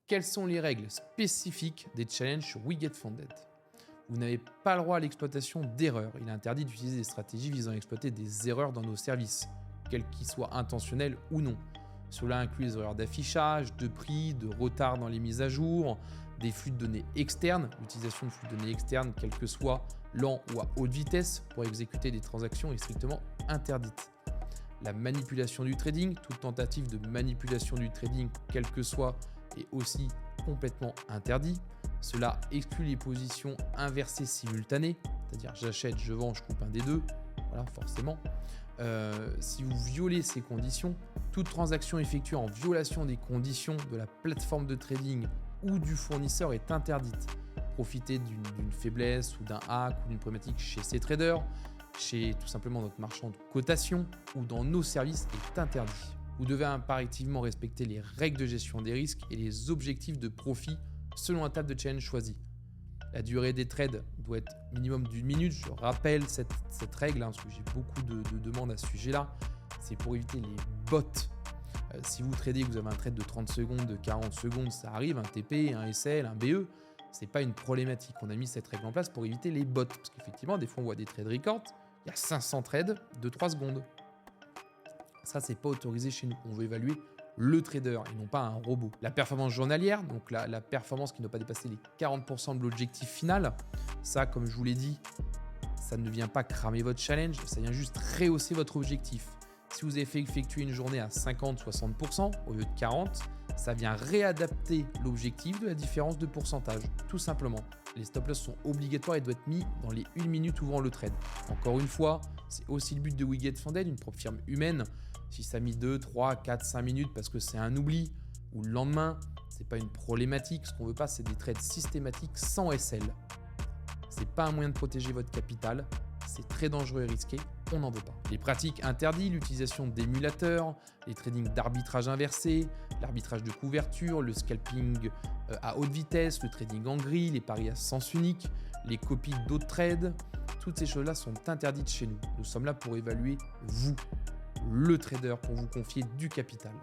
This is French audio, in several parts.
Quelles sont les règles spécifiques des challenges sur WeGetFunded? Vous n'avez pas le droit à l'exploitation d'erreurs. Il est interdit d'utiliser des stratégies visant à exploiter des erreurs dans nos services, quelles qu'ils soient intentionnelles ou non. Cela inclut les erreurs d'affichage, de prix, de retard dans les mises à jour, des flux de données externes. L'utilisation de flux de données externes, quel que soit lent ou à haute vitesse, pour exécuter des transactions est strictement interdite. La manipulation du trading, toute tentative de manipulation du trading, quel que soit, est aussi complètement interdit. Cela exclut les positions inversées simultanées, c'est-à-dire j'achète, je vends, je coupe un des deux, voilà, forcément. Si vous violez ces conditions, toute transaction effectuée en violation des conditions de la plateforme de trading ou du fournisseur est interdite. Profiter d'une faiblesse ou d'un hack ou d'une problématique chez ces traders, chez tout simplement notre marchand de cotation ou dans nos services est interdit. Vous devez impérativement respecter les règles de gestion des risques et les objectifs de profit selon la table de challenge choisie. La durée des trades doit être minimum d'1 minute. Je rappelle cette règle parce que j'ai beaucoup de demandes à ce sujet-là. C'est pour éviter les bots. Si vous tradez, vous avez un trade de 30 secondes, de 40 secondes, ça arrive, un TP, un SL, un BE, c'est pas une problématique. On a mis cette règle en place pour éviter les bots. Parce qu'effectivement, des fois, on voit des trades records, il y a 500 trades de 3 secondes. Ça, c'est pas autorisé chez nous. On veut évaluer le trader et non pas un robot. La performance journalière, donc la performance qui ne doit pas dépasser les 40% de l'objectif final, ça, comme je vous l'ai dit, ça ne vient pas cramer votre challenge, ça vient juste rehausser votre objectif. Si vous avez fait effectuer une journée à 50-60% au lieu de 40%, ça vient réadapter l'objectif de la différence de pourcentage, tout simplement. Les stop-loss sont obligatoires et doivent être mis dans les 1 minute ouvrant le trade. Encore une fois, c'est aussi le but de WeGetFunded, une propre firme humaine. Si ça a mis 2, 3, 4, 5 minutes parce que c'est un oubli ou le lendemain, c'est pas une problématique. Ce qu'on veut pas, c'est des trades systématiques sans SL. C'est pas un moyen de protéger votre capital. C'est très dangereux et risqué. On n'en veut pas. Les pratiques interdites, l'utilisation d'émulateurs, les tradings d'arbitrage inversé, l'arbitrage de couverture, le scalping à haute vitesse, le trading en grille, les paris à sens unique, les copies d'autres trades. Toutes ces choses-là sont interdites chez nous. Nous sommes là pour évaluer vous, le trader, pour vous confier du capital.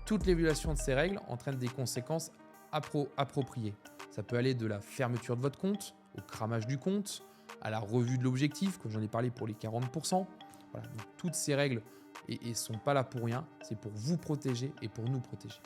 Toute les violations de ces règles entraînent des conséquences appropriées. Ça peut aller de la fermeture de votre compte, au cramage du compte, à la revue de l'objectif, comme j'en ai parlé pour les 40%. Voilà, donc toutes ces règles ne sont pas là pour rien, c'est pour vous protéger et pour nous protéger.